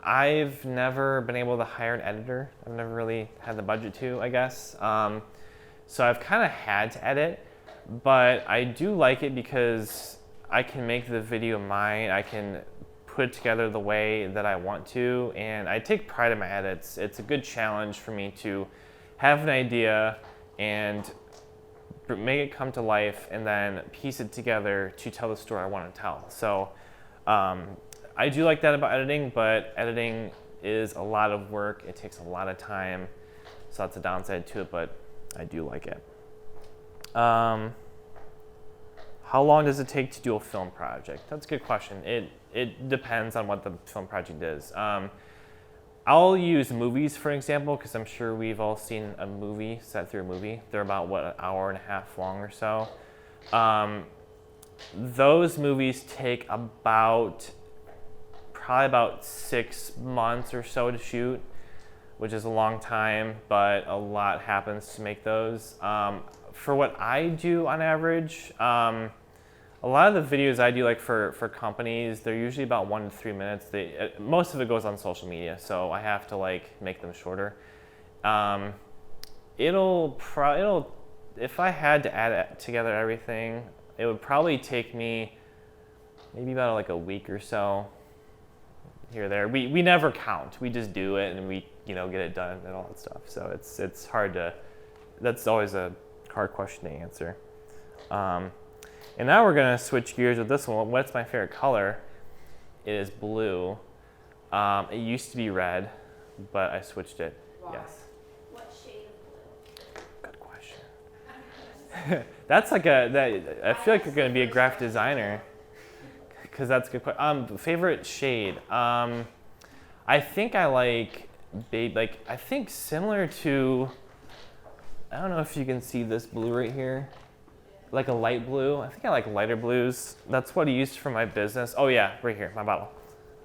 I've never been able to hire an editor. I've never really had the budget to, I guess. So I've kind of had to edit, but I do like it because I can make the video mine. I can put it together the way that I want to, and I take pride in my edits. It's a good challenge for me to have an idea and make it come to life and then piece it together to tell the story I want to tell. So I do like that about editing, but editing is a lot of work. It takes a lot of time, so that's a downside to it, but I do like it. How long does it take to do a film project? That's a good question. It depends on what the film project is. I'll use movies for example, because I'm sure we've all seen a movie, sat through a movie. They're about, what, an hour and a half long or so. Those movies take probably about 6 months or so to shoot, which is a long time, but a lot happens to make those. For what I do on average, a lot of the videos I do, like for companies, they're usually about 1 to 3 minutes. Most of it goes on social media, so I have to like make them shorter. If I had to add together everything, it would probably take me maybe about like a week or so. Here or there. We never count. We just do it and we get it done and all that stuff. So it's hard to. That's always a hard question to answer. And now we're gonna switch gears with this one. What's my favorite color? It is blue. It used to be red, but I switched it. Why? Yes. What shade of blue? Good question. That's like I feel like you're gonna be a graphic designer. Because that's a good question. Favorite shade? I think I like I think similar to, I don't know if you can see this blue right here, like a light blue. I think I like lighter blues. That's what I used for my business. Oh yeah, right here, my bottle.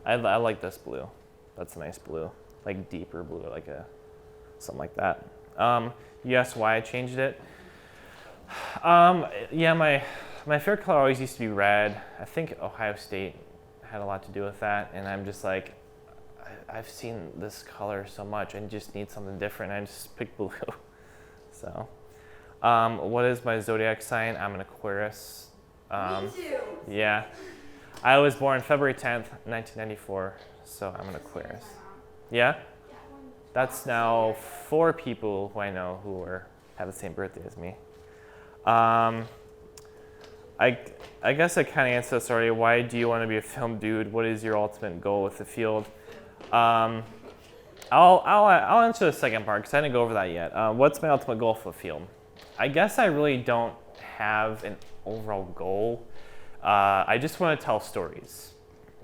I like this blue. That's a nice blue, like deeper blue, like something like that. You asked why I changed it. Yeah, my favorite color always used to be red. I think Ohio State had a lot to do with that, and I'm just like, I've seen this color so much and just need something different. I just picked blue. So, what is my zodiac sign? I'm an Aquarius. Me too. Yeah, I was born February 10th, 1994, so I'm an Aquarius. Yeah? That's now 4 people who I know who have the same birthday as me. I guess I kind of answered this already. Why do you want to be a film dude? What is your ultimate goal with the field? I'll answer the second part because I didn't go over that yet. What's my ultimate goal for the field? I guess I really don't have an overall goal. I just want to tell stories.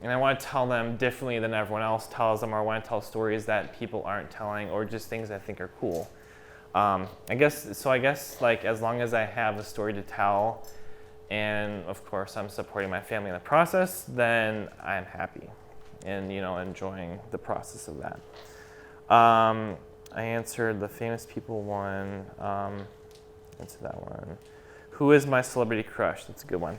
And I want to tell them differently than everyone else tells them, or I want to tell stories that people aren't telling, or just things I think are cool. I guess like as long as I have a story to tell, and of course I'm supporting my family in the process, then I'm happy and enjoying the process of that. I answered the famous people one. Answer that one. Who is my celebrity crush? That's a good one.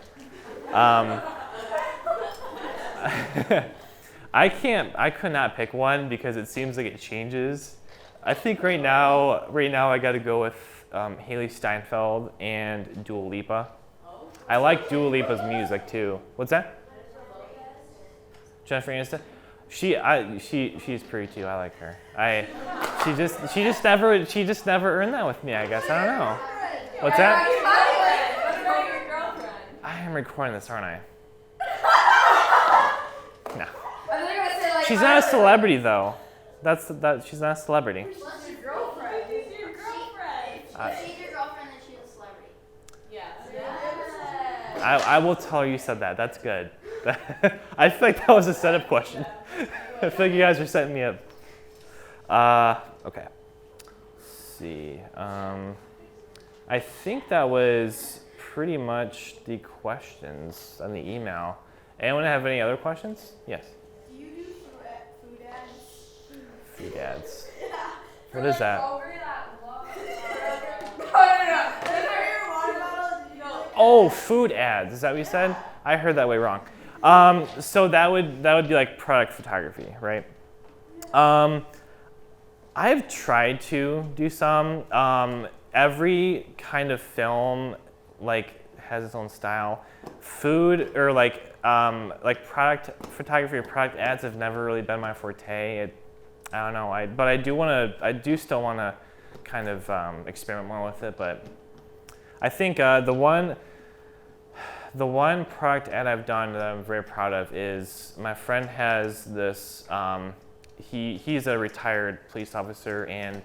I could not pick one because it seems like it changes. I think right now I got to go with Haley Steinfeld and Dua Lipa. I like Dua Lipa's music too. What's that? Jennifer Aniston. She's pretty too. I like her. She just never earned that with me. I guess I don't know. What's that? recording this, aren't I? No. I think I say like. She's not a celebrity though. She's not a celebrity. She's your girlfriend. She's your girlfriend. She's your girlfriend and she's a celebrity. Yeah. I will tell her you said that. That's good. I feel like that was a setup question. I feel like you guys are setting me up. Okay. Let's see. I think that was pretty much the questions on the email. Anyone have any other questions? Yes. Do you do food ads? Food ads. What is that? Oh, food ads. Is that what you said? I heard that way wrong. So that would be like product photography, right? I've tried to do some. Every kind of film like has its own style. Food or like product photography or product ads have never really been my forte. I don't know. But I do still want to kind of experiment more with it. But I think the one product ad I've done that I'm very proud of is my friend has this. He's a retired police officer, and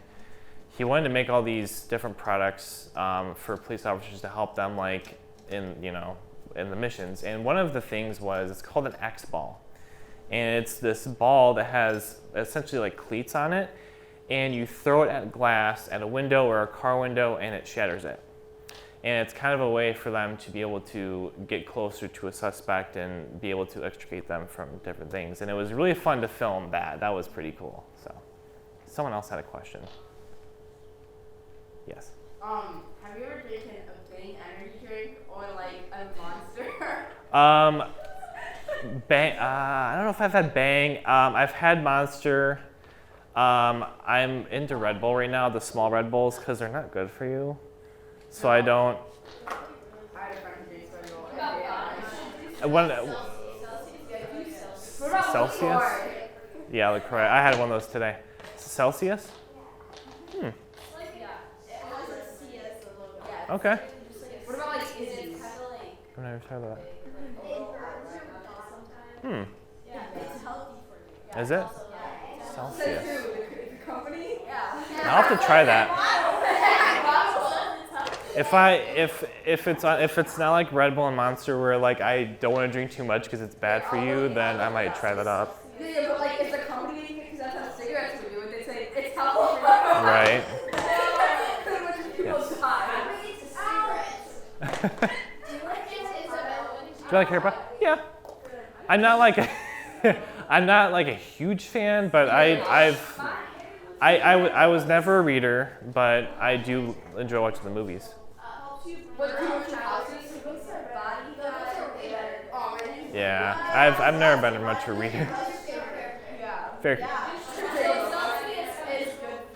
he wanted to make all these different products for police officers to help them, like in the missions. And one of the things was it's called an X ball, and it's this ball that has essentially like cleats on it, and you throw it at glass at a window or a car window, and it shatters it. And it's kind of a way for them to be able to get closer to a suspect and be able to extricate them from different things. And it was really fun to film that. That was pretty cool. So, someone else had a question. Yes. Have you ever taken a Bang energy drink or like a Monster? Bang. I don't know if I've had Bang. I've had Monster. I'm into Red Bull right now, the small Red Bulls, because they're not good for you. So I don't. I had a friend who drinks Red Bull every day. Celsius? Yeah, LaCroix. I had one of those today. Celsius? Okay. What about like Izzy's? I've never tried that. Is it? Celsius. The company? Yeah. I'll have to try that. If it's not like Red Bull and Monster where like I don't want to drink too much because it's bad for you, then I might try that out. Yeah, but like if the company, because that's how cigarettes would do it, they say it's healthy for you. Right. Yes. Do you like Harry Potter? Yeah. I'm not like a huge fan, but I was never a reader, but I do enjoy watching the movies. Yeah, I've never been much of a reader. Fair.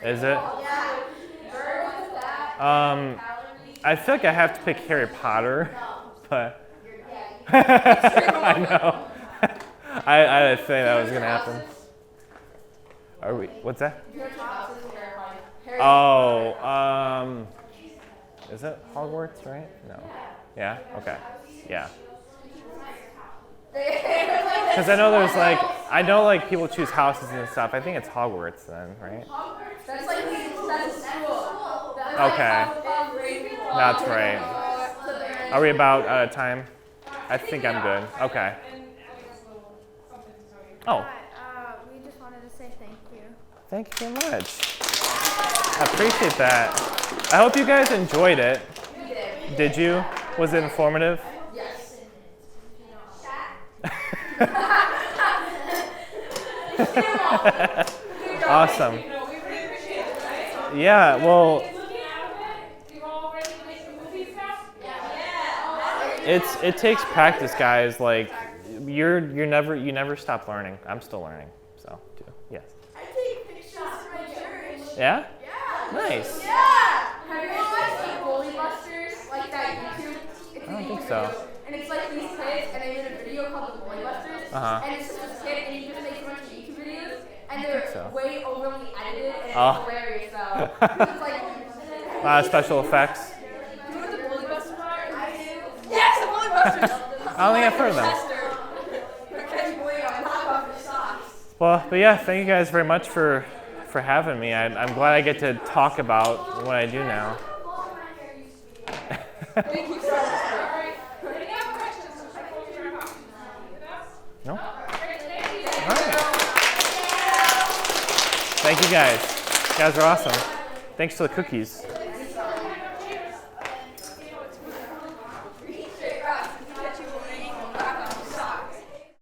Is it? I feel like I have to pick Harry Potter, but I know. I didn't think that was gonna happen. Are we? What's that? Oh, is it Hogwarts, right? No. Yeah? Okay. Yeah. Because I know there's like, people choose houses and stuff. I think it's Hogwarts then, right? That's like that's a school. Okay. That's right. Are we about out of time? I think I'm good. Okay. Oh. We just wanted to say thank you. Thank you so much. I appreciate that. I hope you guys enjoyed it. Did you? Was it informative? Yes. Awesome. Yeah, well, it takes practice, guys. Like you never stop learning. I'm still learning. So, yes. I take pictures for my church. Yeah? Yeah. Nice. Yeah. Have you ever watched Bully Busters? Like that YouTube? It's I don't think so. And it's like these kids, and they made a video called the Bully Busters. Uh-huh. And it's just this kid, and he just makes a bunch of YouTube videos, and I they're think so. way overly edited, and it's Oh. hilarious. So it's like A lot of special effects. you know what the Bully Busters are? Yes, the Bully Busters. I don't think I've heard of them. Well, but yeah, thank you guys very much for having me. I'm glad I get to talk about what I do now. Thank you so much. Alright, any other questions before we wrap up? No? Great, thank you. All right. Thank you guys. You guys are awesome. Thanks for the cookies.